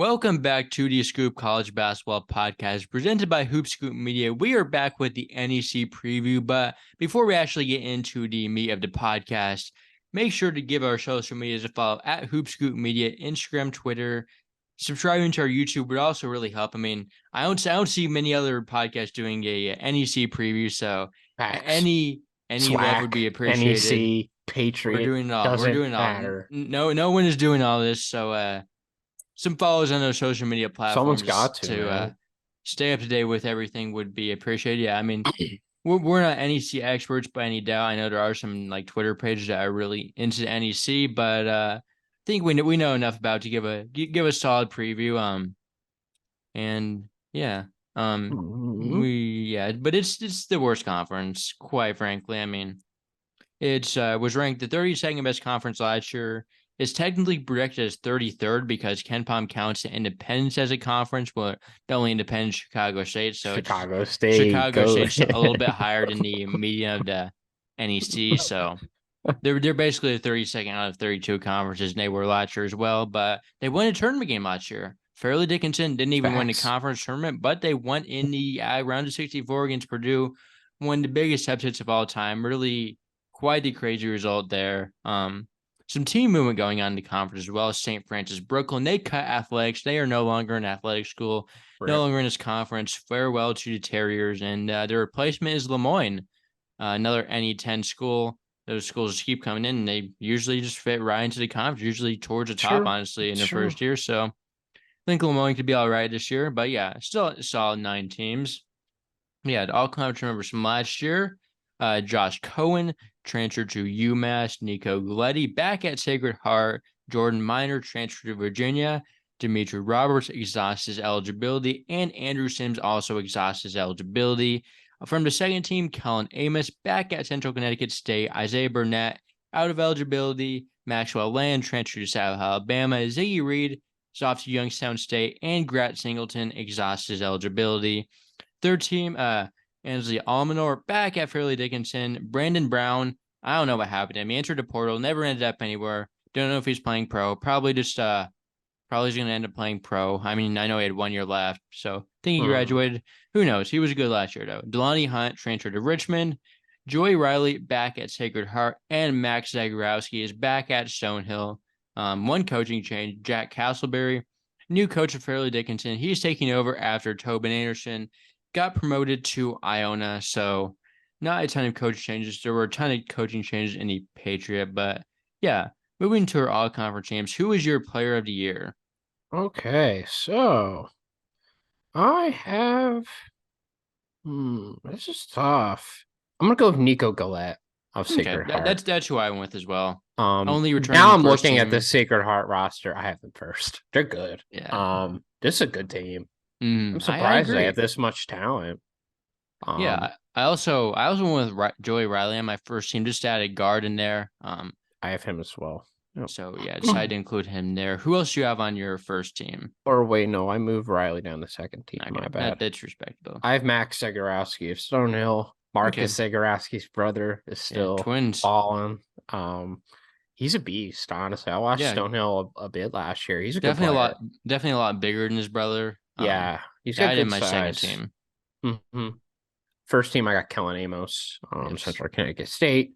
Welcome back to the Scoop College Basketball Podcast presented by Hoop Scoop Media. We are back with the NEC preview, but before we actually get into the meat of the podcast, make sure to give our social medias a follow at Hoop Scoop Media, Instagram, Twitter. Subscribing to our YouTube would also really help. I mean, I don't see many other podcasts doing a NEC preview, so Facts. any love would be appreciated. NEC, Patriot, We're doing it all. doesn't matter. No one is doing all this, so some follows on those social media platforms Someone's got to stay up to date with everything would be appreciated. Yeah, I mean, we're not NEC experts by any doubt. I know there are some like Twitter pages that are really into NEC, but I think we know enough about to give a solid preview. And yeah, but it's the worst conference, quite frankly. I mean, it's was ranked the 32nd best conference last year. It's technically projected as 33rd because KenPom counts the Independence as a conference, but the only independent Chicago State. So Chicago State's a little bit higher than the median of the NEC. So they're basically the 32nd out of 32 conferences, and they were last year as well. But they won a tournament game last year. Fairleigh Dickinson didn't even win the conference tournament, but they won in the round of 64 against Purdue, one of the biggest upsets of all time. Really quite the crazy result there. Some team movement going on in the conference as well. St. Francis Brooklyn, they cut athletics. They are no longer an athletic school, no longer in this conference. Farewell to the Terriers, and their replacement is Lemoyne, another NE10 school. Those schools just keep coming in, and they usually just fit right into the conference, usually towards the top, honestly, in their first year. So I think Lemoyne could be all right this year, but yeah, still a solid 9 teams. Yeah, the all-conference members from last year, Josh Cohen transferred to UMass, Nico Galetti back at Sacred Heart, Jordan Miner transferred to Virginia, Dimitri Roberts exhausts his eligibility, and Andrew Sims also exhausts his eligibility. From the second team, Kellen Amos back at Central Connecticut State, Isaiah Burnett out of eligibility, Maxwell Land transferred to South Alabama, Ziggy Reed is off to Youngstown State, and Grat Singleton exhausts his eligibility. Third team, Ansley Almanor back at Fairleigh Dickinson. Brandon Brown, I don't know what happened to him. He entered the portal, never ended up anywhere. Don't know if he's playing pro. Probably just probably going to end up playing pro. I mean, I know he had 1 year left, so I think he graduated. Who knows? He was good last year, though. Delani Hunt transferred to Richmond. Joey Riley back at Sacred Heart, and Max Zagorowski is back at Stonehill. One coaching change, Jack Castleberry, new coach of Fairleigh Dickinson. He's taking over after Tobin Anderson got promoted to Iona, so not a ton of coach changes. There were a ton of coaching changes in the Patriot, but yeah, moving to our all-conference teams, who is your player of the year? Okay, so I have this is tough. I'm gonna go with Nico Galette of Sacred Heart. That's who I went with as well. Only returning now I'm looking at the Sacred Heart roster. I have them first. They're good. Yeah. This is a good team. I'm surprised they have this much talent. Yeah, I also went with Joey Riley on my first team, just added guard in there. I have him as well. So yeah, I decided to include him there. Who else do you have on your first team? Or wait, no, I moved Riley down the second team. Okay, my bad. That's respectable. I have Max Zagorowski of Stonehill. Marcus Zagorowski's brother is still twins. Balling. He's a beast, honestly. I watched Stonehill a bit last year. He's definitely a lot bigger than his brother. Yeah, he's got in my second team. First team, I got Kellen Amos, Central Connecticut State.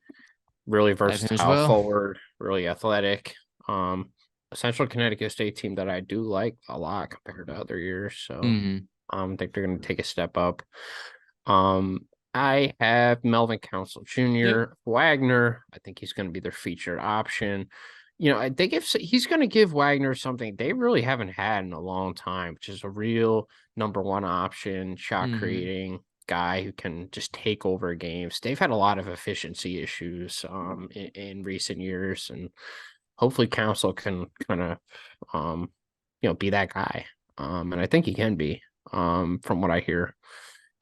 Really versatile forward, really athletic. A Central Connecticut State team that I do like a lot compared to other years. So I think they're going to take a step up. I have Melvin Council Jr. Wagner. I think he's going to be their featured option. You know, he's going to give Wagner something they really haven't had in a long time, which is a real number one option, shot creating guy who can just take over games. They've had a lot of efficiency issues in recent years, and hopefully Council can kind of be that guy. And I think he can be from what I hear.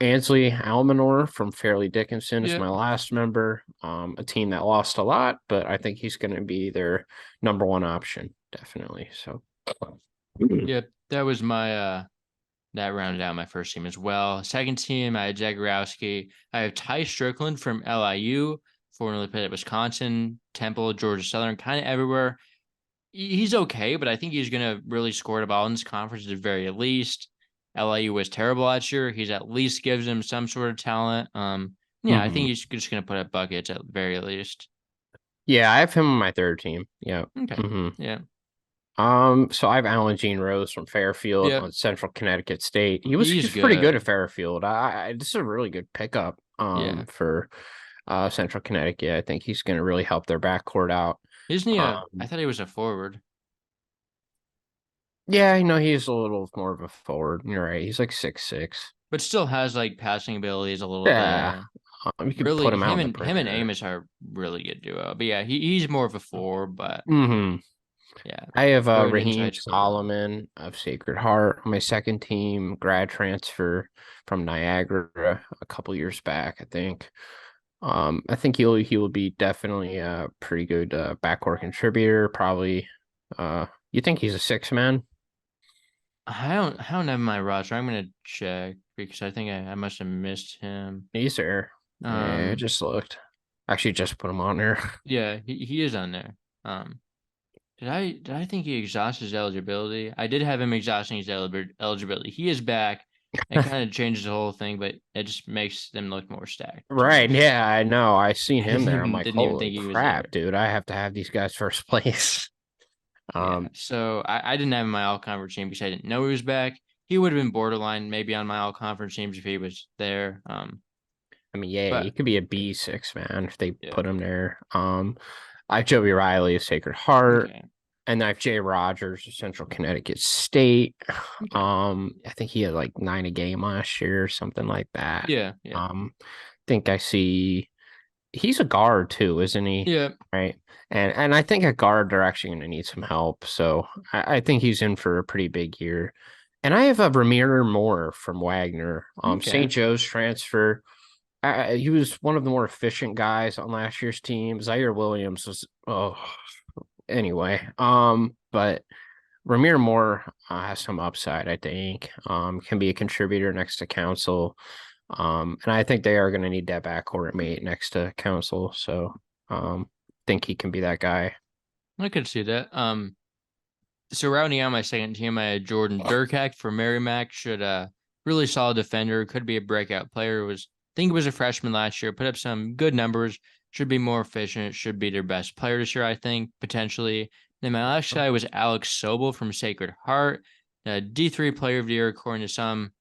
Ansley Almanor from Fairleigh Dickinson is my last member. A team that lost a lot, but I think he's going to be their number one option, definitely. So, that was my that rounded out my first team as well. Second team, I had Zagorowski. I have Ty Strickland from LIU, formerly played at Wisconsin, Temple, Georgia Southern, kind of everywhere. he's okay, but I think he's going to really score the ball in this conference at the very least. LIU was terrible last year. He's at least gives him some sort of talent. Yeah, I think Mhm. he's just going to put up buckets at the very least. Yeah, I have him on my third team. Yeah. Okay. hmm Yeah. So I have Alan Gene Rose from Fairfield Yeah. on Central Connecticut State. He was He's he's pretty good at good. Fairfield. This is a really good pickup Yeah. for Central Connecticut. I think he's going to really help their backcourt out. Isn't he I Um, thought he was a forward. yeah, he's a little more of a forward. You're right. He's like 6'6". But still has like passing abilities a little Yeah. bit. You could put Really, him out him in the and him and perimeter. Amos are really good duo. But yeah, he's more of a four, but hmm yeah, I have good Raheem inside scorer. Solomon of Sacred Heart on my second team, grad transfer from Niagara a couple years back, I think. I think he will be definitely a pretty good backcourt contributor. Probably, you think he's a six man? I don't have my roster. I'm gonna check because I think I must have missed him. He's there. Yeah, I Um, just looked. Actually, just put him on there. yeah, he is on there. Um, did I think he exhausted his eligibility? I did have him exhausting his eligibility. He is back. It kind of changes the whole thing, but it just makes them look more stacked, which is Right? nice. Yeah, I know. I seen I him there. I'm like, didn't even holy think he was crap, there. dude! I have to have these guys first place. Yeah. Um, So I didn't have him my all conference team because I didn't know he was back. He would have been borderline maybe on my all conference teams if he was there. I mean, yeah, he But could be a B6 man if they yeah. put him there. I have Joey Riley of Sacred Heart, Okay. and I have Jay Rogers of Central Connecticut State. Okay. I think he had like 9 a game last year or something like that. Yeah. Yeah. Think I see he's a guard too, isn't he? Yeah. Right. And I think at guard they're actually going to need some help. So I think he's in for a pretty big year. And I have a Ramir Moore from Wagner, Okay. St. Joe's transfer. He was one of the more efficient guys on last year's team. Zaire Williams was anyway. But Ramir Moore has some upside, I think. Can be a contributor next to Council. And I think they are going to need that backcourt mate next to Council. So think he can be that guy. I could see that. So rounding out my second team, I had Jordan Durkak for Merrimack. Should really solid defender, could be a breakout player. I think he was a freshman last year, put up some good numbers, should be more efficient, should be their best player this year, I think, potentially. Then my last guy was Alex Sobel from Sacred Heart, a D3 player of the year according to some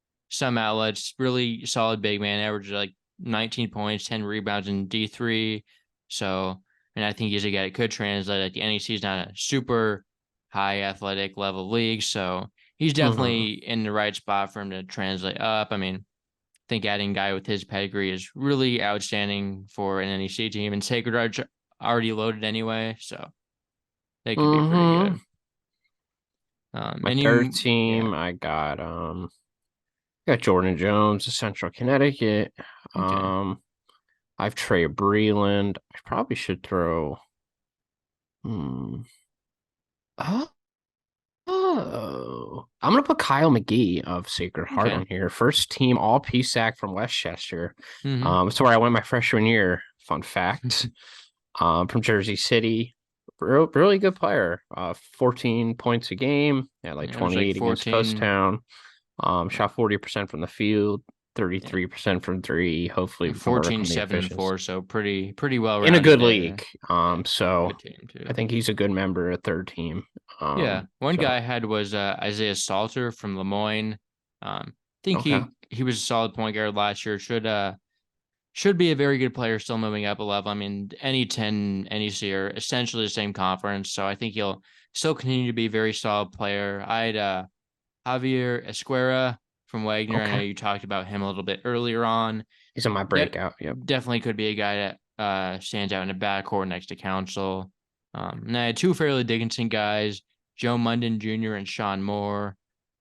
outlets. Really solid big man, averaged like 19 points, 10 rebounds in D3. So, and I think he's a guy that could translate. Like the NEC is not a super high athletic level league. So he's Mm-hmm. definitely in the right spot for him to translate up. I mean, I think adding a guy with his pedigree is really outstanding for an NEC team, and Sacred Arch already loaded anyway, so they could be pretty Mm-hmm. good. My And third you, yeah, team, got Jordan Jones of Central Connecticut. okay, I've Trey Breland. I probably should throw. Hmm. I'm gonna put Kyle McGee of Sacred Heart okay, on here. First team all PSAC from Westchester. mm-hmm. That's where I went my freshman year. Fun fact. From Jersey City. Really good player. 14 points a game. Had like Yeah, it was like 28 against 14, Kutztown. Shot 40% from the field, yeah, 33% from three. Hopefully we can work 14, on the 7, and efficiency 4, so pretty well in a rounded good there. league. Yeah, So good team I too. think he's a good member of third team. Yeah, one So guy I had was Isaiah Salter from Lemoyne. Think okay. he was a solid point guard last year. Should be a very good player still moving up a level. I mean, any 10 NEC are essentially the same conference, so I think he'll still continue to be a very solid player. I had Javier Esquera from Wagner. I know Okay. you talked about him a little bit earlier on. He's in my That breakout. Yep. definitely could be a guy that stands out in the backcourt next to Council. And I had two Fairleigh Dickinson guys, Joe Munden Jr. and Sean Moore.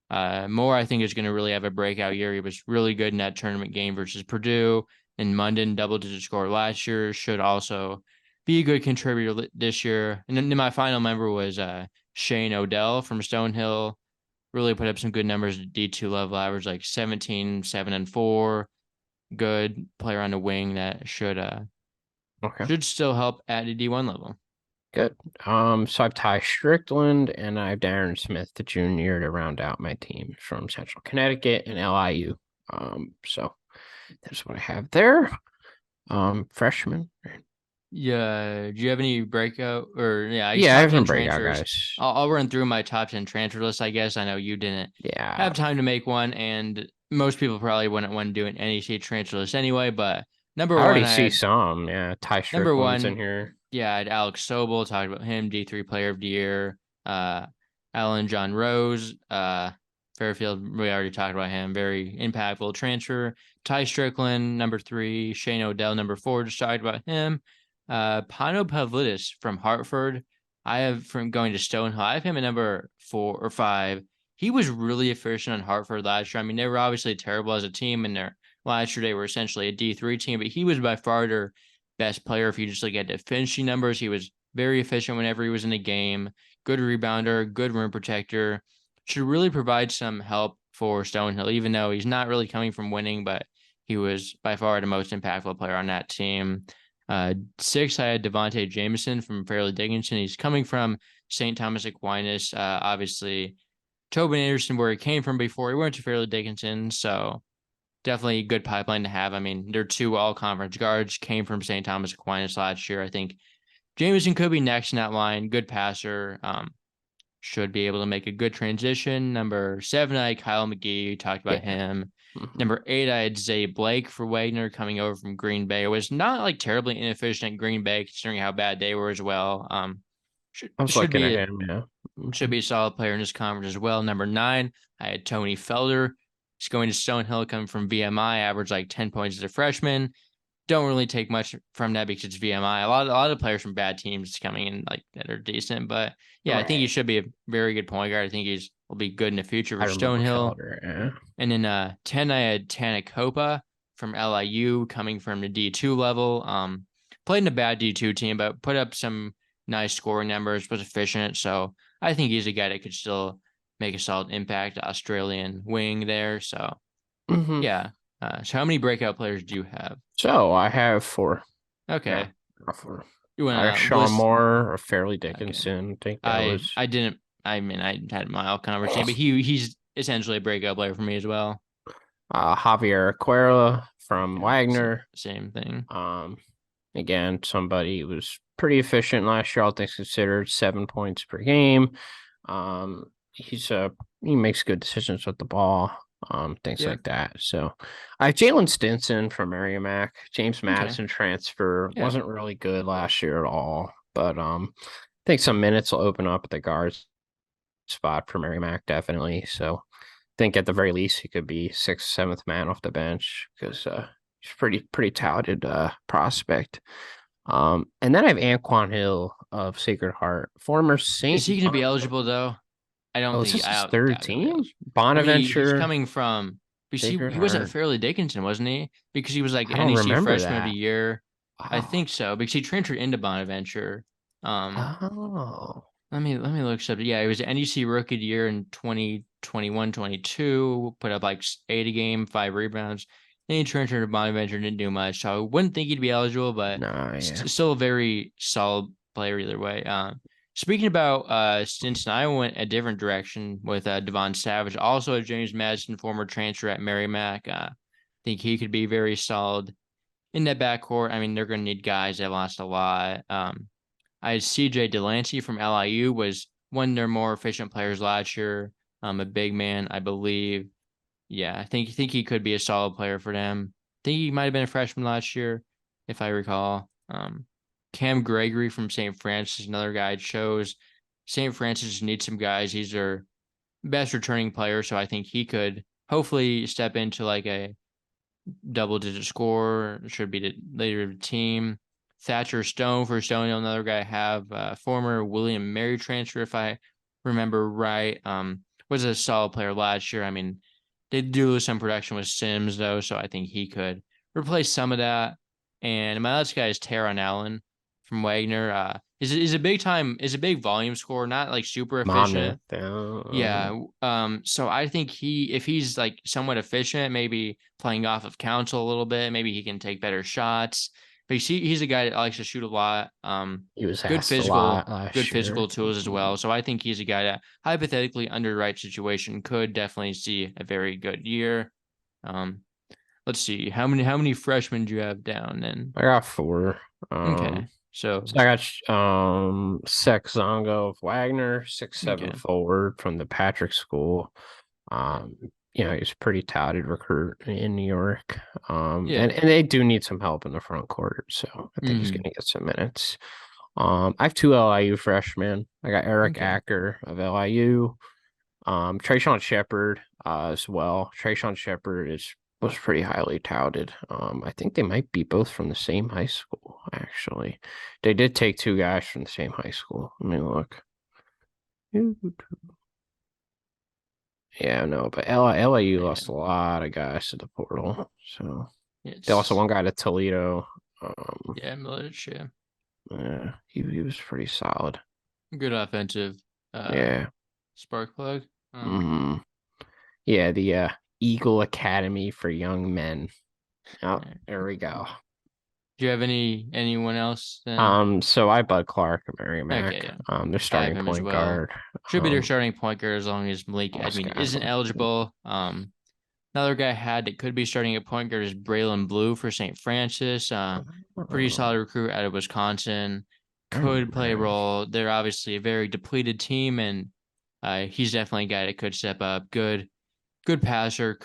Moore, I think, is going to really have a breakout year. He was really good in that tournament game versus Purdue, and Munden double-digit score last year. Should also be a good contributor this year. And then my final member was Shane Odell from Stonehill. Really put up some good numbers at D2 level, average like 17, 7, and 4. Good player on the wing that should Okay. still help at the D1 level. Good. So I've Ty Strickland and I have Darren Smith, the junior, to round out my team from Central Connecticut and LIU. So that's what I have there. Freshman. Yeah. Do you have any breakout or I guess Yeah, I top have 10 some breakout transfers? guys. I'll run through my top 10 transfer list, I guess. I know you didn't Yeah, have time to make one, and most people probably wouldn't want to do an NEC transfer list anyway. But number I one, already I see had some. Yeah, Ty number Strickland's in one, here. yeah, I had Alex Sobel, talked about him, D3 player of the year. Uh, Alan John Rose, Fairfield, we already talked about him. Very impactful transfer. Ty Strickland, number three. Shane Odell, number four, just talked about him. Pano Pavlidis from Hartford. I have from going to Stonehill. I have him at number 4 or 5. He was really efficient on Hartford last year. I mean, they were obviously terrible as a team, and their last year they were essentially a D3 team, but he was by far their best player. If you just look at the finishing numbers, he was very efficient whenever he was in the game. Good rebounder, good rim protector. Should really provide some help for Stonehill, even though he's not really coming from winning, but he was by far the most impactful player on that team. 6, I had Devontae Jameson from Fairleigh Dickinson. He's coming from St. Thomas Aquinas. Obviously, Tobin Anderson, where he came from before he went to Fairleigh Dickinson. So definitely a good pipeline to have. I mean, their two all-conference guards came from St. Thomas Aquinas last year. I think Jameson could be next in that line. Good passer. Should be able to make a good transition. Number 7, I had Kyle McGee. Talked about Yeah. him. Mhm. Number 8, I had Zay Blake for Wagner coming over from Green Bay. It was not like terribly inefficient at Green Bay considering how bad they were as well. Should I was should looking be at a, him. Yeah. should Mhm. be a solid player in this conference as well. Number 9, I had Tony Felder. He's going to Stonehill, coming from VMI, averaged like 10 points as a freshman. Don't really take much from that because it's VMI. A lot of players from bad teams coming in like that are decent, but yeah, I think he Right. should be a very good point guard. I think he's will be good in the future I for remember Stonehill. Felder. Yeah. And then 10, I had Tanacopa from LIU coming from the D2 level. Played in a bad D2 team, but put up some nice scoring numbers, was efficient. So I think he's a guy that could still make a solid impact, Australian wing there. So Hmm. yeah. So how many breakout players do you have? So I have 4. Yeah, Okay. I got 4. You I got want to Sean list? Moore, or Fairleigh Okay. Dickinson. I think that I was I didn't. I mean, I had my all conversation, but he's essentially a breakout player for me as well. Javier Aquera from Okay, Wagner. same thing. Um, Again, somebody who was pretty efficient last year, all things considered, 7 points per game. He makes good decisions with the ball, things Yeah. like that. So I have Jalen Stinson from Merrimack. James Okay. Madison transfer Yeah. wasn't really good last year at all, but I think some minutes will open up at the guards spot for Merrimack, definitely. So I think at the very least he could be 6th, 7th man off the bench because he's pretty talented prospect. And then I have Anquan Hill of Sacred Heart, former Is Saint. he going to be eligible though? Oh, is this I his don't third doubt he'll be team? eligible. Well, he's Bonaventure, coming from because Sacred he was at Heart. Fairleigh Dickinson, wasn't he? Because he was like I don't NEC remember freshman of the that. year. I Wow. think so because he transferred into Bonaventure. Um, Oh, let me look up. Yeah, he was NEC rookie of the year in 2021-22. Put up like 80 game, 5 rebounds. Then he transferred to Bonaventure, didn't do much. So I wouldn't think he'd be eligible, but nah, yeah. still a very solid player either way. Speaking about Stinson, I went a different direction with Devon Savage, also a James Madison, former transfer at Merrimack. Think he could be very solid in that backcourt. I mean, they're going to need guys that lost a lot. I had CJ Delancey from LIU was one of their more efficient players last year. A big man, I believe. Yeah, I think he could be a solid player for them. I think he might have been a freshman last year, if I recall. Cam Gregory from St. Francis, another guy. It shows St. Francis needs some guys. He's their best returning player, so I think he could hopefully step into like a double-digit scorer. Should be the leader of the team. Thatcher Stone for Stone, another guy I have. Former William Mary transfer, if I remember right. Was a solid player last year. I mean, they do lose some production with Sims though, so I think he could replace some of that. And my last guy is Taron Allen from Wagner. Is a big volume scorer, not like super Monmouth. efficient. Yeah. So I think if he's like somewhat efficient, maybe playing off of council a little bit, maybe he can take better shots. But he's a guy that likes to shoot a lot. He was Good asked a lot good last year. physical tools as well. So I think he's a guy that hypothetically under the right situation could definitely see a very good year. Let's see how many freshmen do you have down then? I got 4. Okay, so So I got Zongo of Wagner, 6'7" okay, forward from the Patrick School. Um, he's a pretty touted recruit in New York. yeah, And they do need some help in the front court, so I think he's mm-hmm. gonna get some minutes. I have 2 LIU freshmen. I got Eric Okay, Acker of LIU. Trayshawn Shepard as well. Trayshawn Shepard was pretty highly touted. I think they might be both from the same high school, actually. They did take 2 guys from the same high school. Let me look. Yeah, no, but LIU lost a lot of guys to the portal. So they also one guy to Toledo. Milich, yeah, Yeah, he was pretty solid. good offensive, Yeah. spark plug. Hmm. Yeah, the Eagle Academy for Young Men. Oh, there we go. Do you have anyone else then? So I Bud Clark of Merrimack. Okay, Their I have starting him as point well. guard. Should be their starting point guard as long as Malik Lost Edmund guy. isn't eligible. Another guy had that could be starting at point guard is Braylon Blue for St. Francis. Pretty solid recruit out of Wisconsin. Could play a role. They're obviously a very depleted team, and he's definitely a guy that could step up. Good passer,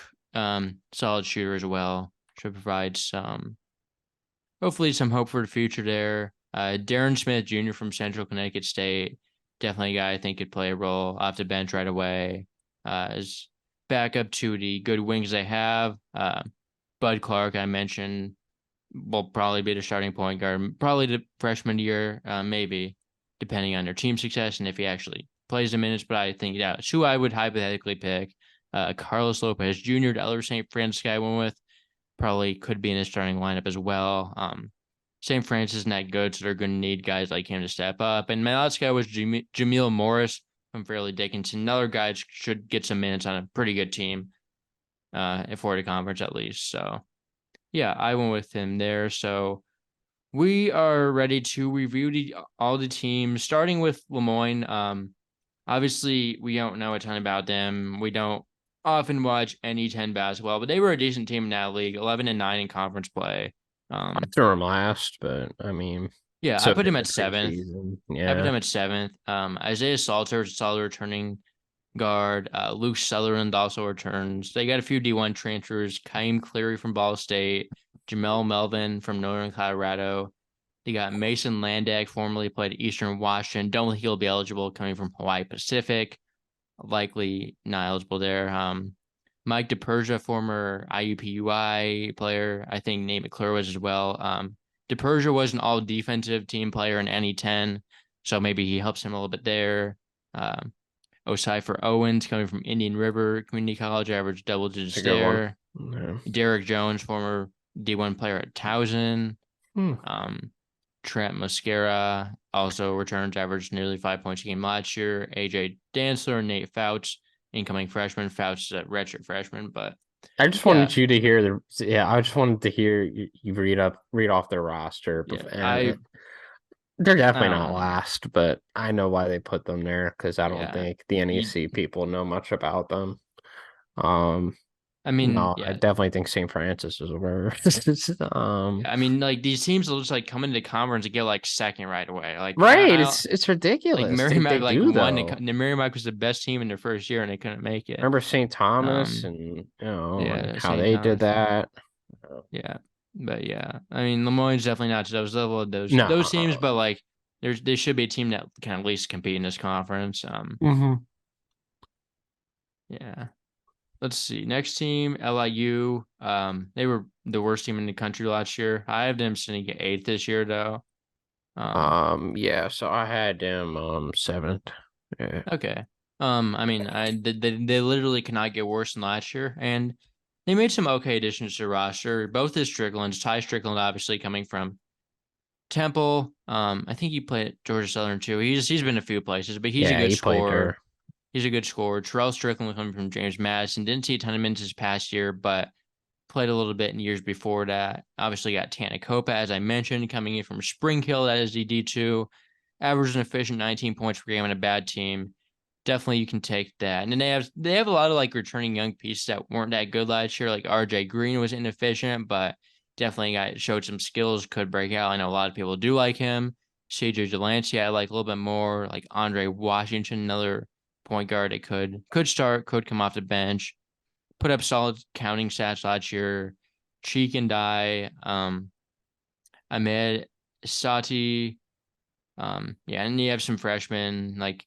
solid shooter as well. Should provide hopefully some hope for the future there. Darren Smith Jr. from Central Connecticut State, definitely a guy I think could play a role off the bench right away. As backup to the good wings they have. Bud Clark, I mentioned, will probably be the starting point guard, probably the freshman year, maybe, depending on their team success and if he actually plays the minutes. But I think that's who I would hypothetically pick. Carlos Lopez Jr., the other St. Francis guy I went with, probably could be in the starting lineup as well. St. Francis isn't that good, so they're going to need guys like him to step up. And my last guy was Jameel Morris from Fairleigh Dickinson. Another guy should get some minutes on a pretty good team for the conference at least. So, yeah, I went with him there. So we are ready to review all the teams, starting with Lemoyne. Obviously, we don't know a ton about them. We don't often watch NE10 basketball, but they were a decent team in that league, 11-9 in conference play. I threw him last, but I mean, Yeah, I so put did him the at 7th. preseason. I put Yeah. him at 7th. Isaiah Salter is a solid returning guard. Luke Sutherland also returns. They got a few D1 transfers. Kaim Cleary from Ball State. Jamel Melvin from Northern Colorado. They got Mason Landak, formerly played at Eastern Washington. Don't think he'll be eligible coming from Hawaii Pacific. Likely not eligible there. Mike DePersia, former IUPUI player. I think Nate McClure was as well. DePersia was an all defensive team player in NE10, so maybe he helps him a little bit there. Oscypher Owens coming from Indian River Community College, averaged double digits there. Yeah. Derek Jones, former D1 player at Towson. Hmm. Trent Mascara also returns, averaged nearly 5 points a game last year. AJ Dantzler, Nate Fouts, incoming freshman. Fouts is a redshirt freshman, but I just wanted you to hear I just wanted to hear you read off their roster. Yeah, and they're definitely not know. last, but I know why they put them there because I don't think the NEC people know much about them. I mean, no, yeah. I definitely think St. Francis is over. I mean, like these teams will just like come into the conference and get like second right away. Like right, it's ridiculous. Like Merrimack, they do, won. though. The Merrimack was the best team in their first year, and they couldn't make it. Remember St. Thomas and and how St. they Thomas. did that. Yeah, but yeah, I mean Lemoyne's definitely not to those level of those teams, but like they should be a team that can at least compete in this conference. Yeah. Let's see. Next team, LIU. They were the worst team in the country last year. I have them sitting at 8th this year, though. Yeah. So I had them 7th. Yeah. Okay. I mean, they literally cannot get worse than last year, and they made some okay additions to the roster. Both is Strickland, Ty Strickland, obviously coming from Temple. I think he played at Georgia Southern too. He's been a few places, but he's a good scorer. He's a good scorer. Terrell Strickland coming from James Madison. Didn't see a ton of minutes this past year, but played a little bit in years before that. Obviously got Tanacopa, as I mentioned, coming in from Spring Hill. That is the D2. Average and efficient 19 points per game on a bad team. Definitely you can take that. And then they have a lot of like returning young pieces that weren't that good last year. Like RJ Green was inefficient, but definitely showed some skills, could break out. I know a lot of people do like him. CJ Delancey, I like a little bit more. Like Andre Washington, another point guard that could start, could come off the bench, put up solid counting stats last year. Cheek and Die, Ahmed Sati, yeah, and you have some freshmen like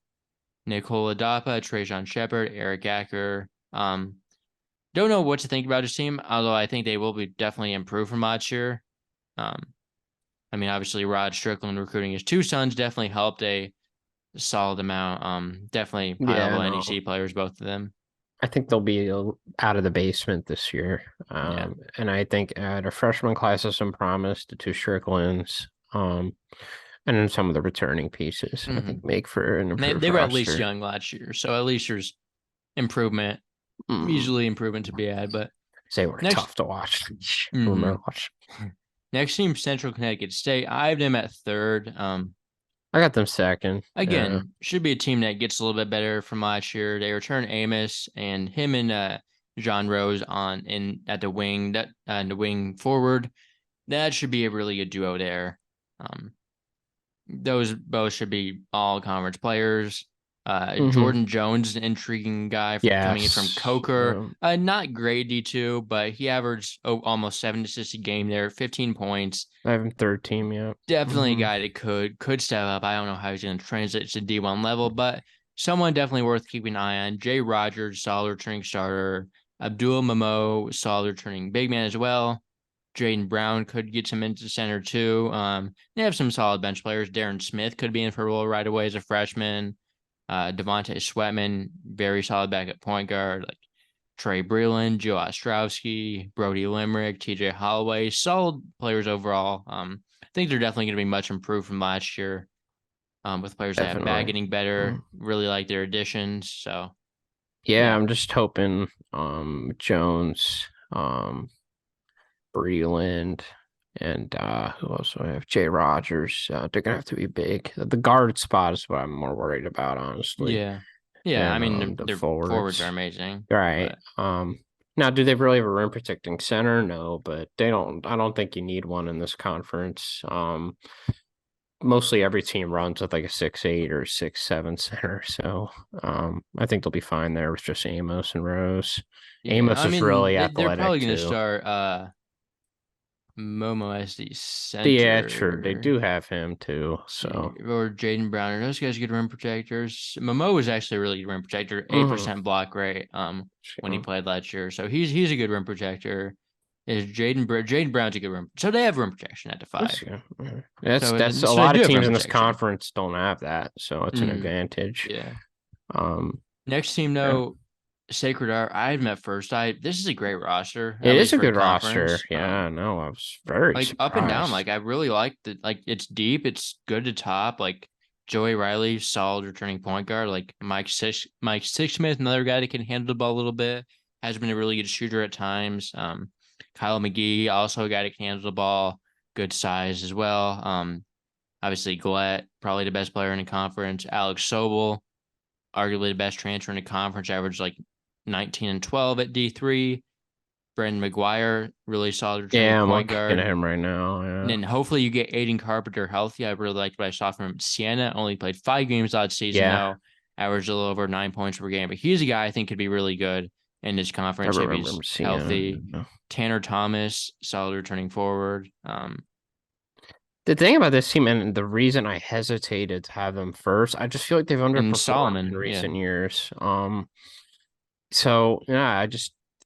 Nicola Dapa, Trajan Shepard, Eric Acker. Don't know what to think about his team, although I think they will be definitely improved from last year. I mean, obviously Rod Strickland recruiting his two sons definitely helped a solid amount. Definitely high Yeah, level no. NEC players, both of them. I think they'll be out of the basement this year. Yeah. And I think the freshman class has some promise, the two Stricklands, and then some of the returning pieces, I think make for an improved They were at roster. least young last year, so at least there's improvement, easily improvement to be had. But they were tough to watch. Next team, Central Connecticut State. I have them at third. I got them second. Again, should be a team that gets a little bit better from last year. They return Amos and him and John Rose at the wing, the wing forward. That should be a really good duo there. Those both should be all conference players. Jordan Jones, an intriguing guy coming in from Coker. Not great D2, but he averaged almost 7 assists a game there, 15 points. I have him third team, yeah. Definitely a guy that could step up. I don't know how he's going to translate to D1 level, but someone definitely worth keeping an eye on. Jay Rogers, solid returning starter. Abdul Mamo, solid returning big man as well. Jaden Brown could get some into center too. They have some solid bench players. Darren Smith could be in for a role right away as a freshman. Devontae Sweatman, very solid backup point guard. Like Trey Breland, Joe Ostrowski, Brody Limerick, TJ Holloway, solid players overall. I think they're definitely going to be much improved from last year. With players that have back getting better. Really like their additions. So yeah, I'm just hoping Jones, Breland, and who else do I have? Jay Rogers. They're gonna have to be big. The guard spot is what I'm more worried about, honestly. Yeah. I mean, their forwards are amazing. Right. But... now, do they really have a rim protecting center? No, but they don't. I don't think you need one in this conference. Mostly every team runs with like a 6'8" or 6'7" center, so I think they'll be fine there with just Amos and Rose. Yeah, Amos is really athletic. They're probably going to start Momo as the center. Yeah, true. They do have him too. So or Jaden Brown. Are those guys good rim protectors? Momo is actually a really good rim protector. 8% block rate when he played last year. So he's a good rim protector. Is Jaden Brown's a good rim? So they have rim protection at the 5. That's a lot of teams in this conference don't have that, so it's an advantage. Yeah. Next team though. Sacred Art, I had them at first. This is a great roster. It is a good roster. Yeah, no, I was very like surprised. Up and down. Like I really like it. Like it's deep. It's good to top. Like Joey Riley, solid returning point guard. Like Mike Sixsmith, another guy that can handle the ball a little bit. Has been a really good shooter at times. Kyle McGee, also a guy that can handle the ball. Good size as well. Obviously Glett, probably the best player in the conference. Alex Sobel, arguably the best transfer in the conference. Averaged like 19 and 12 at D3. Brendan McGuire, really solid returning point guard. I'm looking at him right now. Yeah. And then hopefully you get Aiden Carpenter healthy. I really liked what I saw from him. Siena only played 5 games last season now. Averaged a little over 9 points per game. But he's a guy I think could be really good in this conference if he's healthy. Tanner Thomas, solid returning forward. The thing about this team, and the reason I hesitated to have them first, I just feel like they've underperformed in recent years. So yeah,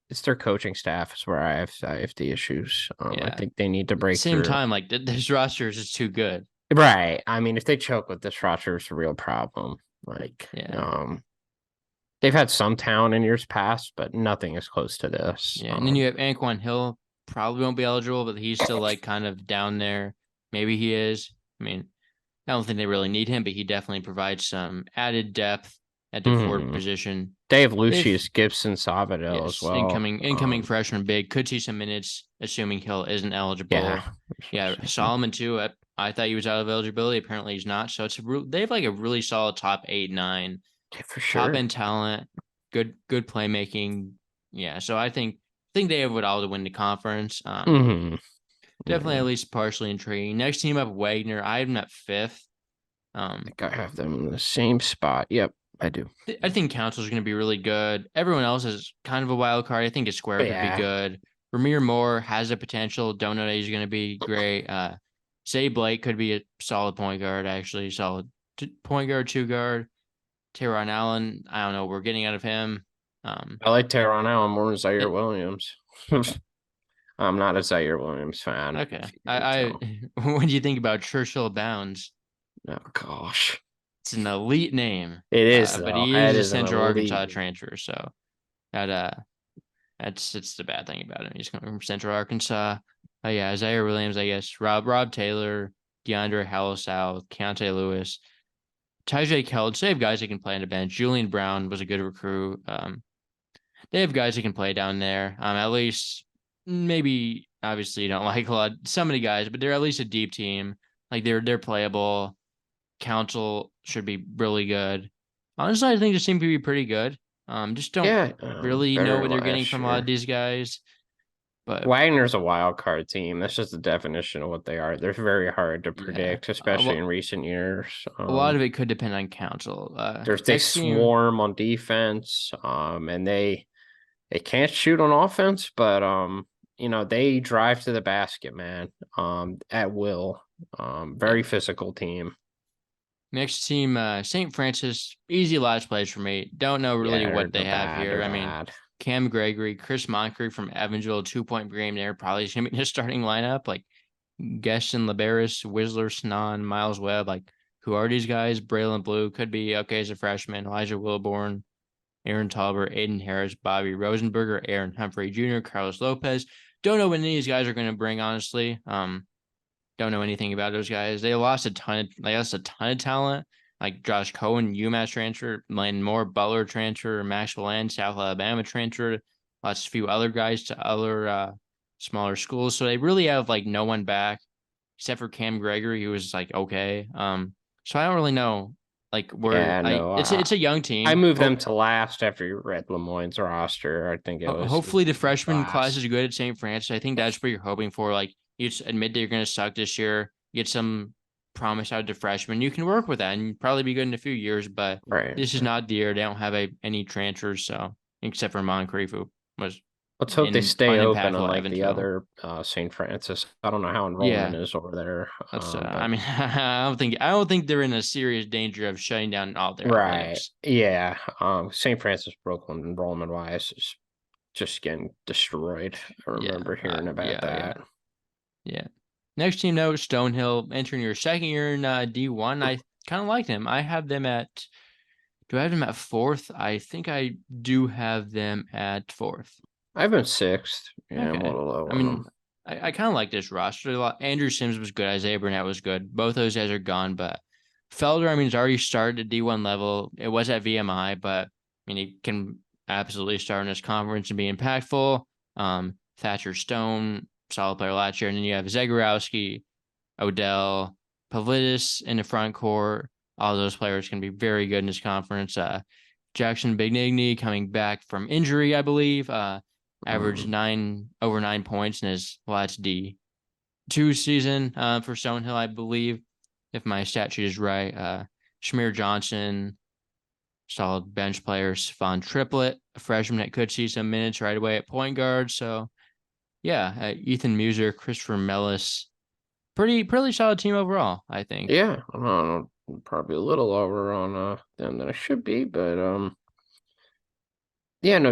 it's their coaching staff is where I have the issues. I think they need to break through. Same time, like this roster is just too good. Right. I mean, if they choke with this roster, it's a real problem. Like, they've had some talent in years past, but nothing is close to this. Yeah, and then you have Anquan Hill, probably won't be eligible, but he's still like kind of down there. Maybe he is. I mean, I don't think they really need him, but he definitely provides some added depth at the forward position. They have Lucius Gibson Savidel as Yes, well. incoming freshman big. Could see some minutes, assuming Hill isn't eligible. Yeah, Solomon too. I thought he was out of eligibility. Apparently he's not. So they have like a really solid top 8, 9. Yeah, for sure. Top end talent, good playmaking. Yeah, so I think they have it all to win the conference. Definitely at least partially intriguing. Next team up, Wagner. I have them at 5th. I think I have them in the same spot. Yep, I do. I think Council's going to be really good. Everyone else is kind of a wild card. I think his square could be good. Ramir Moore has the potential. Don't know that he's going to be great. Zay Blake could be a solid point guard, actually. Solid point guard, 2 guard. Teron Allen, I don't know. We're getting out of him. I like Teron Allen more than Zaire Williams. I'm not a Zaire Williams fan. Okay. What do you think about Churchill Bounds? Oh, gosh. It's an elite name. It is, but he is a Central Arkansas transfer, so that's the bad thing about him. He's coming from Central Arkansas. Yeah, Zaire Williams, I guess. Rob Taylor, DeAndre Hallisouth, Keontae Lewis, Tyjae Keldge. They have guys that can play on the bench. Julian Brown was a good recruit. They have guys that can play down there. At least maybe obviously you don't like some of the guys, but they're at least a deep team. Like they're playable. Council should be really good. Honestly, I think this team could be pretty good. Just don't really know what they're getting from a lot of these guys. But Wagner's a wild card team. That's just the definition of what they are. They're very hard to predict, especially in recent years. A lot of it could depend on Council. They swarm on defense, and they can't shoot on offense, but they drive to the basket, man. At will. Very physical team. Next team, St. Francis, easy last place for me. Don't know really what they have here. I mean, Cam Gregory, Chris Moncrief from Evansville, 2-point per game there. Probably going to be in his starting lineup. Like Geston, Liberis, Whistler, Snon, Miles Webb. Like, who are these guys? Braylon Blue could be okay as a freshman. Elijah Wilborn, Aaron Tolbert, Aiden Harris, Bobby Rosenberger, Aaron Humphrey Jr., Carlos Lopez. Don't know what any of these guys are going to bring, honestly. Don't know anything about those guys. They lost a ton of talent. Like Josh Cohen, UMass transfer, Landon Moore, Butler transfer, Maxwell Land, South Alabama transfer, a few other guys to other smaller schools. So they really have like no one back except for Cam Gregory, who was like okay. So I don't really know like where it's a young team. I moved them to last after you read Lemoyne's roster. I think it was hopefully the freshman class is good at St. Francis. I think that's what you're hoping for. Like you just admit that you're going to suck this year, get some promise out to freshmen. You can work with that and probably be good in a few years, but this is not the year. They don't have any transfers, so except for Moncrief, who was. Let's hope they stay open unlike the other St. Francis. I don't know how enrollment is over there. I mean, I don't think they're in a serious danger of shutting down all their athletics. Yeah. St. Francis Brooklyn enrollment wise is just getting destroyed. I remember hearing about that. Yeah. Next team, though, Stonehill, entering your second year in D1. I kind of like them. I have them at. Do I have them at 4th? I think I do have them at 4th. I have them 6th. Yeah, okay. I'm a little low. I mean, I kind of like this roster. Andrew Sims was good. Isaiah Burnett was good. Both those guys are gone, but Felder, I mean, has already started at D1 level. It was at VMI, but I mean, he can absolutely start in this conference and be impactful. Thatcher Stone, solid player last year. And then you have Zagorowski, Odell, Pavlidis in the front court. All those players can be very good in this conference. Jackson Bigigny coming back from injury, I believe. Averaged over 9 points in his last D2 season for Stonehill, I believe, if my stat sheet is right. Shamir Johnson, solid bench player. Stephon Triplett, a freshman that could see some minutes right away at point guard. So, yeah, Ethan Muser, Christopher Mellis, pretty solid team overall, I think. Yeah, I'm probably a little lower on them than I should be, but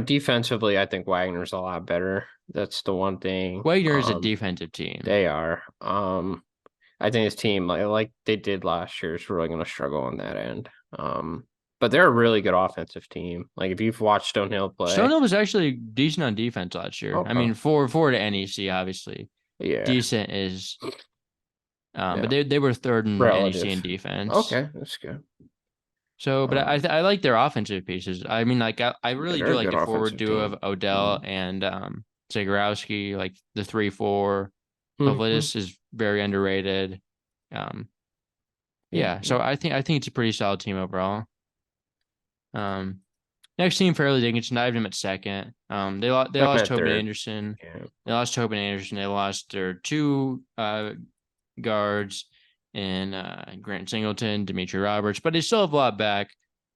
defensively, I think Wagner's a lot better. That's the one thing. Wagner is a defensive team. They are. I think his team, like they did last year, is really going to struggle on that end. But they're a really good offensive team. Like if you've watched Stonehill play, Stonehill was actually decent on defense last year. Okay. I mean, for the NEC, obviously, decent is. But they were 3rd in NEC in defense. Okay, that's good. So, but I like their offensive pieces. I mean, like I really do they're a like good the forward offensive duo team. of Odell and Zagorowski, like the 3-4. Mhm. Pavlidis is very underrated. Um, Yeah. yeah, so I think it's a pretty solid team overall. Um, Next team, Fairleigh Dickinson. I have them at second. They I'm lost at Tobin third. Anderson. Yeah. They lost Tobin Anderson. They lost their two guards and Grant Singleton, Dimitri Roberts, but they still have a lot back.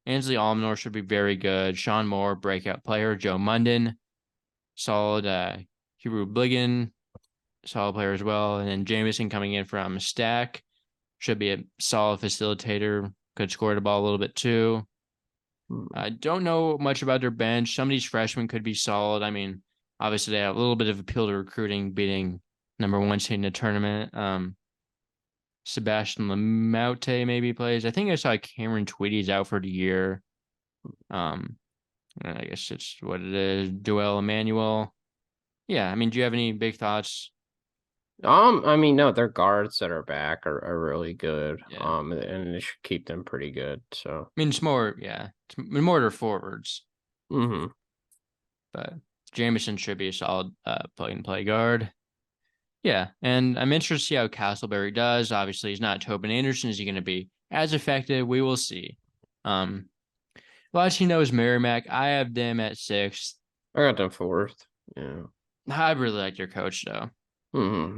Ansley Almanor should be very good. Sean Moore, breakout player. Joe Munden, solid. Hebrew Bligan, solid player as well. And then Jameson coming in from Stack should be a solid facilitator. Could score the ball a little bit too. I don't know much about their bench. Some of these freshmen could be solid. I mean, obviously they have a little bit of appeal to recruiting, beating number one seed in the tournament. Sebastian Lamoute maybe plays. I think I saw Cameron Tweedy's out for the year. I guess it's what it is. Joel Emmanuel. Yeah, I mean, do you have any big thoughts? I mean, no, their guards that are back are really good. Yeah. And it should keep them pretty good. So, I mean, it's more, yeah, it's more their forwards, hmm but Jameson should be a solid plug and play guard. Yeah, and I'm interested to see how Castleberry does. Obviously, he's not Tobin Anderson. Is he going to be as effective? We will see. Last you know is Merrimack. I have them at sixth. I got them fourth. Yeah. I really like their coach though.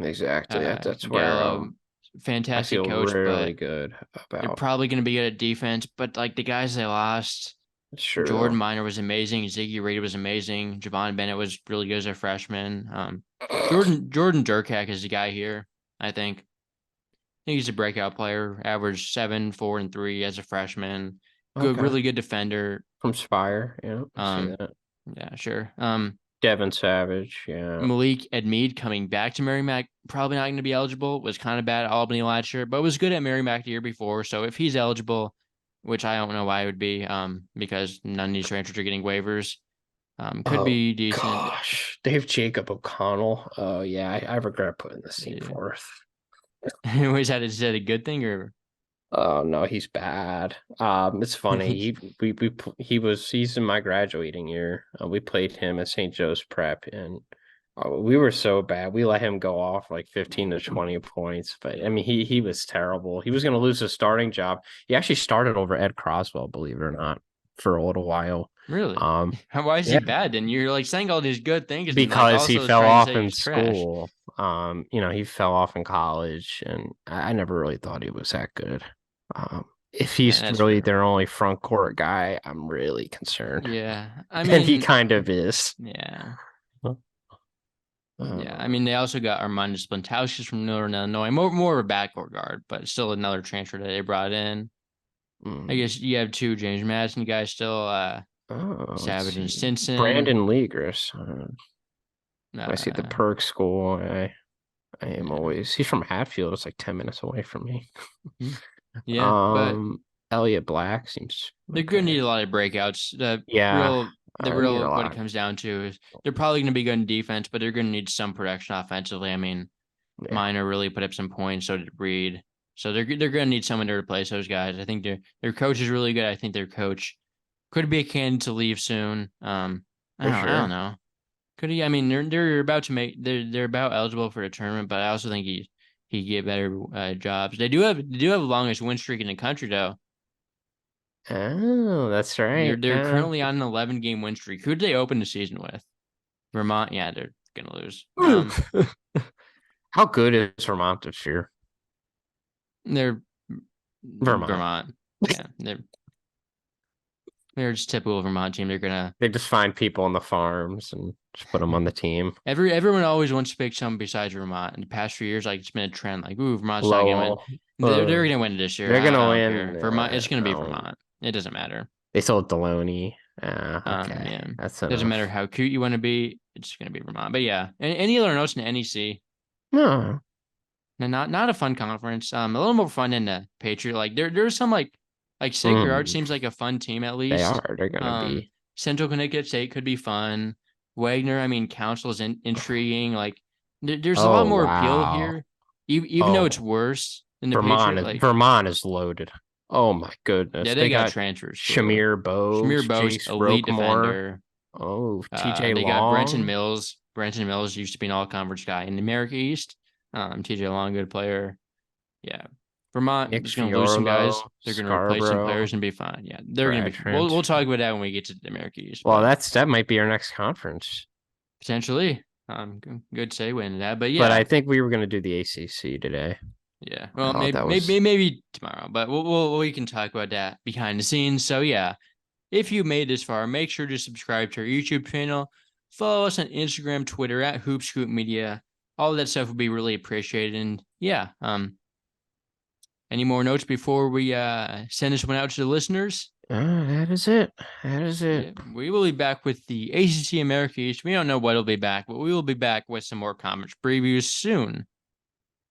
Exactly. That's where Gallo, I fantastic feel coach, really but good they're about. probably going to be good at defense. But like the guys they lost, It's true. Jordan Miner was amazing. Ziggy Reed was amazing. Javon Bennett was really good as a freshman. Jordan Durkak is the guy here. I think. I think he's a breakout player. Averaged 7, 4, and 3 as a freshman. Good, Okay. really good defender. From Spire. Yeah. I see that. Yeah, sure. Devin Savage. Yeah. Malik Edmead coming back to Merrimack, probably not going to be eligible. Was kind of bad at Albany last year, but was good at Merrimack the year before. So if he's eligible, which I don't know why it would be, because none of these transfers are getting waivers, could Oh, be decent. gosh. Dave Jacob O'Connell. Oh, yeah. I regret putting this team Yeah. fourth. is that a good thing or? Oh no, he's bad. It's funny. He's in my graduating year. We played him at St. Joe's Prep, and we were so bad. We let him go off like 15 to 20 points. But I mean, he was terrible. He was going to lose his starting job. He actually started over Ed Croswell, believe it or not, for a little while. Really? Why is he Yeah, bad? And you're like saying all these good things, and like because he also fell trying to off say in he's trash. school. He fell off in college, and I never really thought he was that good. If Yeah, he's that's really fair. their only front court guy, I'm really concerned. Yeah, I And he mean, kind of is. yeah, yeah. I Uh, mean, they also got Armandus Blintowskis from Northern Illinois, more of a backcourt guard, but still another transfer that they brought in. I mm, guess you have two James Madison guys still, let's Savage and see. Stinson. Brandon Legris. I see the Uh, Perk School. I am yeah, always. He's from Hatfield. It's like 10 minutes away from me. hmm, yeah, but Um, Elliot Black seems they're going to okay. need a lot of breakouts. Yeah, The I need real a what it lot. comes down to is they're probably going to be good in defense, but they're going to need some production offensively. I mean, Yeah, Miner really put up some points, so did Reed. So they're going to need someone to replace those guys. I think their coach is really good. I think their coach could be a candidate to leave soon. for I don't sure. know. Could he? I mean, they're about to make they're about eligible for the tournament, but I also think he get better jobs. They do have the longest win streak in the country though. Oh, that's They're right. they're Yeah. currently on an 11 game win streak. Who did they open the season with? Vermont. Yeah, they're gonna lose. How good is Vermont this year? They're Vermont. Vermont. Yeah, they're just typical Vermont team. They're gonna They just find people on the farms and just put them on the team. everyone always wants to pick someone besides Vermont. In the past few years, like it's been a trend. Like, ooh, Vermont's not gonna win. Lowell. They're gonna win this year. They're I gonna don't win. care. Vermont. It's gonna be No. Vermont. It doesn't matter. They sold Deloney. Okay. Yeah. That's Doesn't matter enough. how cute you want to be. It's gonna be Vermont. But yeah. Any other notes in the NEC? No. No, not a fun conference. A little more fun than the Patriot. Like there's some like Sacred Heart Mm, seems like a fun team at they least. are. They're gonna be. Central Connecticut State could be fun. Wagner, I mean, Council is intriguing. Like there's a lot Oh more appeal wow. here, even though it's Oh, worse than the Patriot. Like Vermont is loaded. Oh my goodness. Yeah, they They got got transfers galore. Shamir Bose, Shamir Bose, Jace elite Roquemore. defender. Oh, TJ They got Brenton Long. Mills. Brenton Mills used to be an all-conference guy in the America East. TJ Long, good player. Yeah. Vermont Nick is going to lose some guys. Fiorlo, They're going to replace some Scarborough, players and be fine. Yeah, they're going to grad be. We'll talk transfer. about that when we get to the America East, Well, but that might be our next conference. potentially, good segue into that. But But yeah, I think we were going to do the ACC today. yeah. I Well, thought maybe that maybe was maybe tomorrow, but we can talk about that behind the scenes. So yeah, if you made this far, make sure to subscribe to our YouTube channel. Follow us on Instagram, Twitter at Hoopscoop Media. All that stuff would be really appreciated. And yeah, any more notes before we send this one out to the listeners? that is it. That is it. Yeah, we will be back with the ACC America East. We don't know what will be back, but we will be back with some more conference previews soon.